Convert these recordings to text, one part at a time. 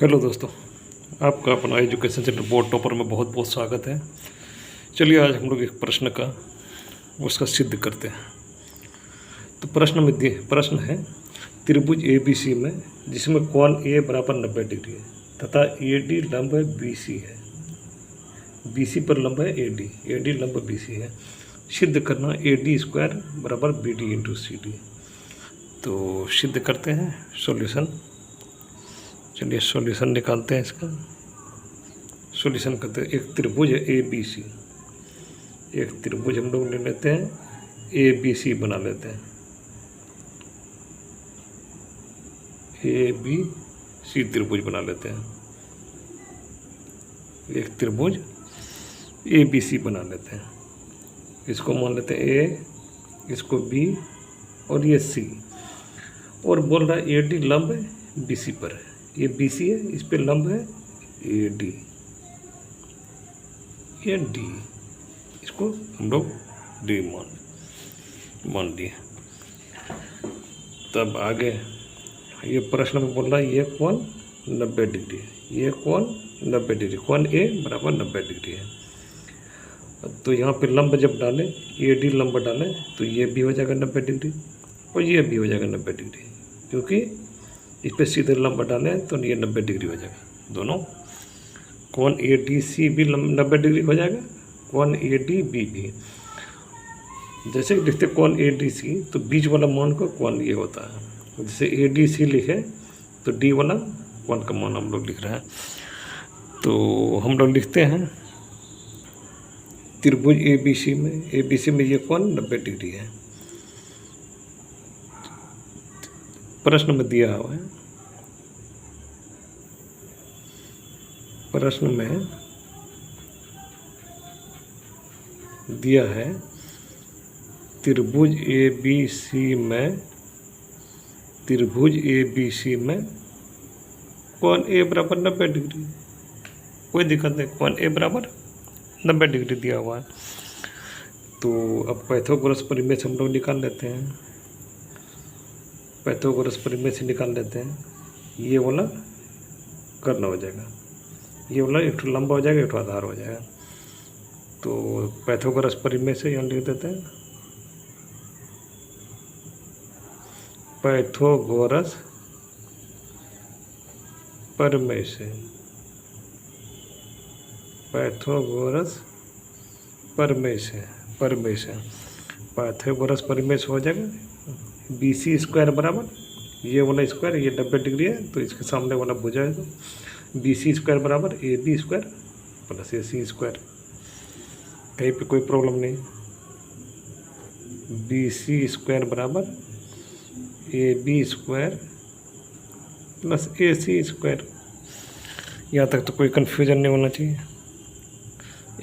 Hello दोस्तों, आपका अपना एजुकेशन सेंटर बोर्ड टॉपर में बहुत बहुत स्वागत है। चलिए आज हम लोग एक प्रश्न का उसका सिद्ध करते हैं। तो प्रश्न है त्रिभुज ए बी सी में जिसमें कोण ए बराबर 90 डिग्री है तथा ए डी लंब बी सी है, बी सी पर लंब है ए डी लंब बी सी है। सिद्ध करना ए डी स्क्वायर बराबर B D into C D. तो सिद्ध करते हैं सॉल्यूशन। चलिए सॉल्यूशन निकालते हैं इसका। सॉल्यूशन करते हैं। एक त्रिभुज है ए बी सी, एक त्रिभुज हम लोग ले लेते हैं ए बी सी बना लेते हैं। ए बी सी त्रिभुज बना लेते हैं। एक त्रिभुज ए बी सी बना लेते हैं। इसको मान लेते हैं ए, इसको बी और ये सी। और बोल रहा है ए डी लंब बी सी पर है। ये बी सी है, इस पे लंब है ए डी, ये डी, इसको हम लोग डी मान लिए। तब आगे ये प्रश्न में बोल रहा है ये कोण 90 डिग्री है, ये कोण 90 डिग्री, कोण ए बराबर 90 डिग्री है। तो यहाँ पे लंब जब डालें ए डी लंब डालें तो ये भी हो जाएगा 90 डिग्री और ये भी हो जाएगा 90 डिग्री, क्योंकि इस पर सीधे लंब डालें तो ये 90 डिग्री हो जाएगा। दोनों कोण ए डी सी भी 90 डिग्री हो जाएगा, कोण ए डी बी भी। जैसे लिखते कोण ए डी सी तो बीच वाला मान को कोण ये होता है। जैसे ए डी सी लिखे तो डी वाला कोण का मान हम लोग लिख रहे हैं। तो हम लोग लिखते हैं त्रिभुज ए बी सी में ये कोण 90 डिग्री है। प्रश्न में दिया हुआ है, प्रश्न में दिया है त्रिभुज ए बी सी में, त्रिभुज ए बी सी में कोण ए बराबर 90 डिग्री। कोई दिक्कत नहीं, कोण ए बराबर 90 डिग्री दिया हुआ है। तो अब पाइथागोरस परिमेय हम लोग निकाल लेते हैं। पाइथागोरस परिमेय से निकाल लेते हैं। ये वाला करना हो जाएगा, ये वाला एक लंबा हो जाएगा, एक आधार हो जाएगा। तो पाइथागोरस परिमेय से यहाँ लिख देते हैं पाइथागोरस परिमेय से, पाइथागोरस परिमेय से, पाइथागोरस परिमेय से हो जाएगा बी सी स्क्वायर बराबर ये वाला स्क्वायर, ये 90 डिग्री है तो इसके सामने वाला भुजा है, तो बी सी स्क्वायर बराबर A B square plus A C square. कहीं पे कोई प्रॉब्लम नहीं। बी सी स्क्वायर बराबर A B square plus A C square. यहाँ तक तो कोई कन्फ्यूजन नहीं होना चाहिए।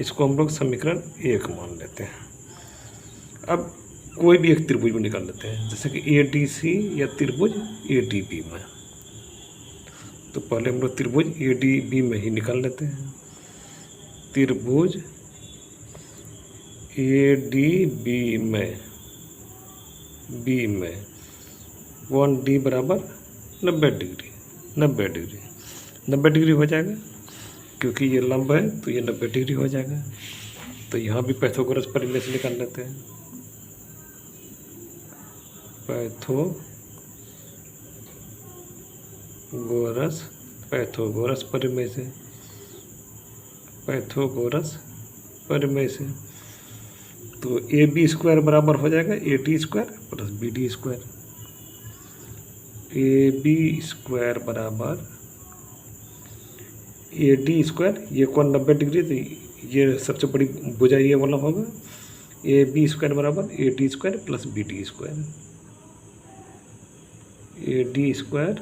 इसको हम लोग समीकरण 1 मान लेते हैं। अब कोई भी एक त्रिभुज में निकाल लेते हैं, जैसे कि ए डी सी या त्रिभुज ए डी बी में। तो पहले हम लोग त्रिभुज ए डी बी में ही निकाल लेते हैं। त्रिभुज ए डी बी में कोण डी बराबर 90 डिग्री, 90 डिग्री हो जाएगा, क्योंकि ये लंब है तो ये 90 डिग्री हो जाएगा। तो यहाँ भी पाइथागोरस परिमेय से निकाल लेते हैं। पाइथागोरस परिमेय से, पाइथागोरस परिमेय से तो ए बी स्क्वायर बराबर हो जाएगा A D square plus B D square. A B square बराबर ए डी स्क्वायर, ये कोण 90 डिग्री तो ये सबसे बड़ी भुजा ये वाला होगा। ए बी स्क्वायर बराबर A D square plus B D square, A D square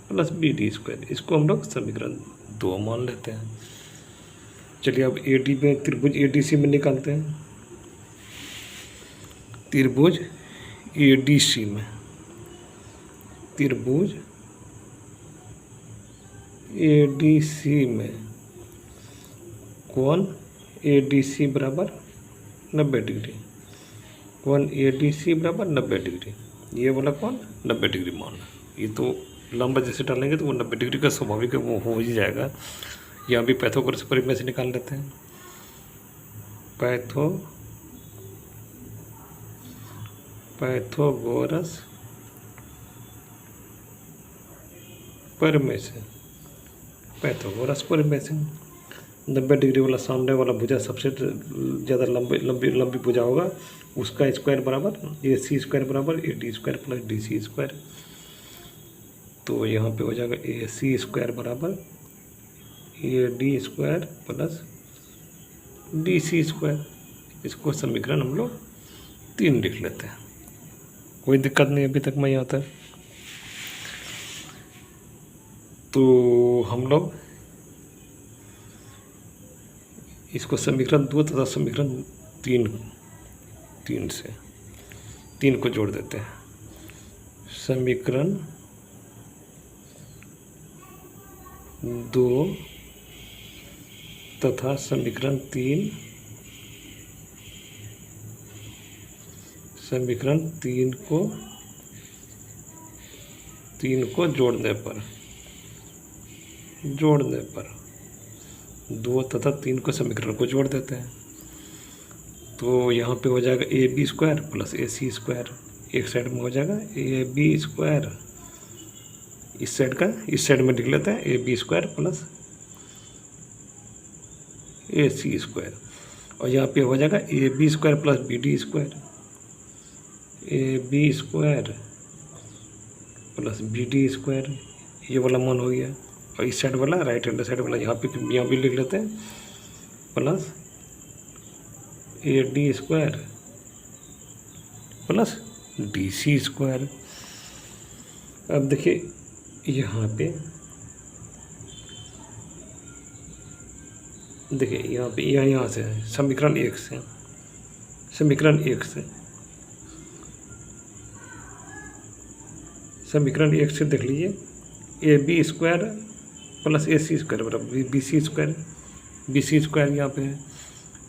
plus B D square. इसको हम लोग समीकरण 2 मान लेते हैं। चलिए अब ए डी में त्रिभुज ए डी सी में निकालते हैं। त्रिभुज ए डी सी में, त्रिभुज ए डी सी में कोण ए डी सी बराबर 90 डिग्री, कोण ए डी सी बराबर 90 डिग्री। ये वाला कोण 90 डिग्री मान, ये तो लंबा जैसे डालेंगे तो वो 90 डिग्री का स्वाभाविक है, वो हो ही जाएगा। यहाँ भी पाइथागोरस परिमेय से निकाल लेते हैं। पाइथागोरस परिमेय से, पाइथागोरस परिमेय से 90 डिग्री वाला सामने वाला भुजा सबसे ज़्यादा लंबी भुजा होगा, उसका स्क्वायर बराबर AC स्क्वायर बराबर AD square plus DC square. तो यहाँ पे हो जाएगा AC स्क्वायर बराबर AD square plus DC square. इसको समीकरण हम लोग 3 लिख लेते हैं, कोई दिक्कत नहीं अभी तक मैं यहाँ तक। तो हम लोग इसको समीकरण 2 तथा समीकरण 3 से 3 को जोड़ देते हैं। समीकरण 2 तथा समीकरण 3, समीकरण 3 को जोड़ने पर 2 तथा 3 को समीकरण को जोड़ देते हैं। तो यहाँ पे हो जाएगा AB square plus AC square, एक साइड में हो जाएगा AB स्क्वायर, इस साइड में लिख लेते हैं AB square plus AC square, और यहाँ पे हो जाएगा AB square plus BD square, AB square plus BD square, ये वाला मान हो गया। और इस साइड वाला राइट हैंड साइड वाला यहाँ भी लिख लेते हैं plus AD square plus DC square. अब देखिए यहाँ पे यहाँ से समीकरण 1 से देख लीजिए AB square plus AC square बराबर BC स्क्वायर यहाँ पे है।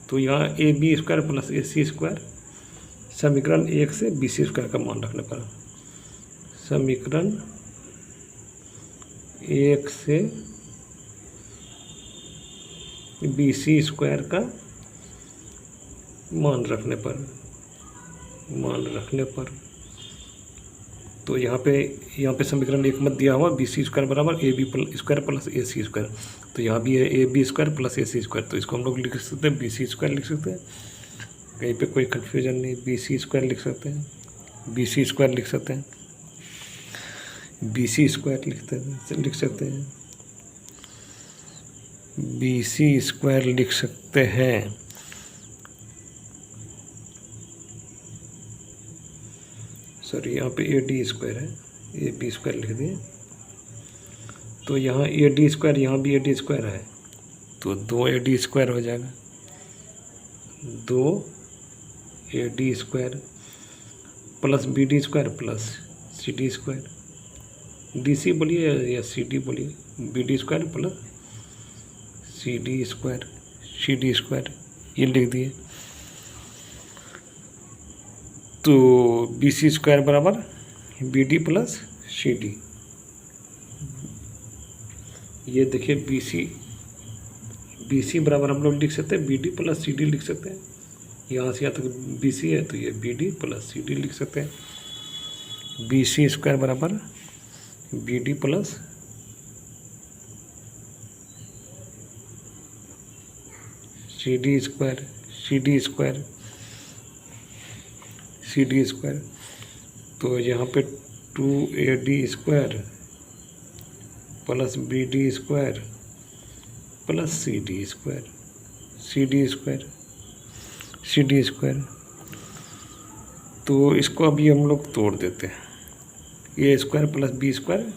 तो यहाँ AB square plus AC square समीकरण 1 से BC स्क्वायर का मान रखने पर, समीकरण 1 से BC स्क्वायर का मान रखने पर तो यहाँ पे समीकरण 1 मत दिया हुआ BC स्क्वायर बराबर AB square plus AC square, तो यहाँ भी है AB square plus AC square, तो इसको हम लोग लिख सकते हैं BC स्क्वायर लिख सकते हैं, कहीं पे कोई कन्फ्यूजन नहीं, BC स्क्वायर लिख सकते हैं, BC स्क्वायर लिख सकते हैं, BC स्क्वायर लिख सकते हैं, BC स्क्वायर लिख सकते हैं। सॉरी यहाँ पे AD स्क्वायर है, AB स्क्वायर लिख दिए, तो यहाँ AD स्क्वायर, यहाँ भी AD स्क्वायर है, तो 2 AD स्क्वायर हो जाएगा, 2 AD square plus BD square plus CD square, DC बोलिए या CD बोलिए, BD square plus CD square ये लिख दिए। तो BC स्क्वायर बराबर BD प्लस CD, ये देखिए BC बराबर हम लोग लिख सकते हैं BD प्लस CD लिख सकते हैं, यहाँ से यहाँ तक BC है तो ये BD प्लस CD लिख सकते हैं। BC स्क्वायर बराबर BD प्लस CD स्क्वायर, तो यहाँ पे 2AD square plus BD square plus CD square, तो इसको अभी हम लोग तोड़ देते हैं, A square plus B square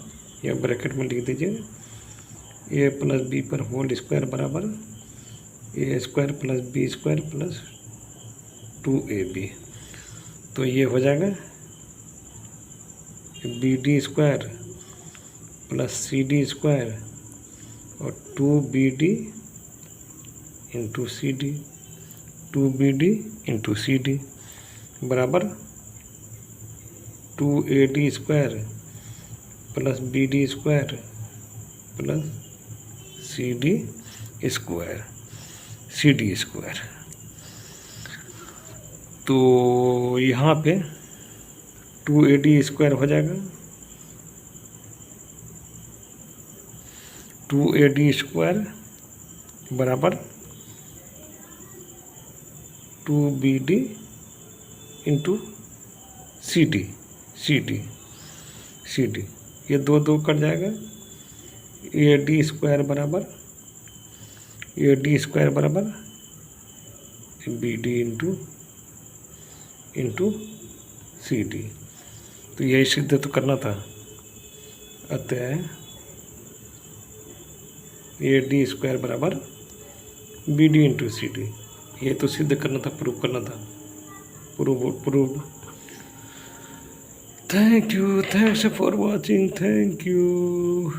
या ब्रैकेट में लिख दीजिए A प्लस B पर होल स्क्वायर बराबर A square plus B square plus 2AB, तो ये हो जाएगा BD square plus CD square और 2BD इंटू CD बराबर 2AD square plus B D square plus C D square तो यहाँ पे 2AD स्क्वायर हो जाएगा, 2AD स्क्वायर बराबर 2BD इंटू सी डी ये दो कट जाएगा। AD स्क्वायर बराबर BD इंटू CD। तो यही सिद्ध तो करना था, अतः AD स्क्वायर बराबर BD इंटू CD। ये तो सिद्ध करना था, प्रूव करना था। Prove. Thank you, thanks for watching, thank you.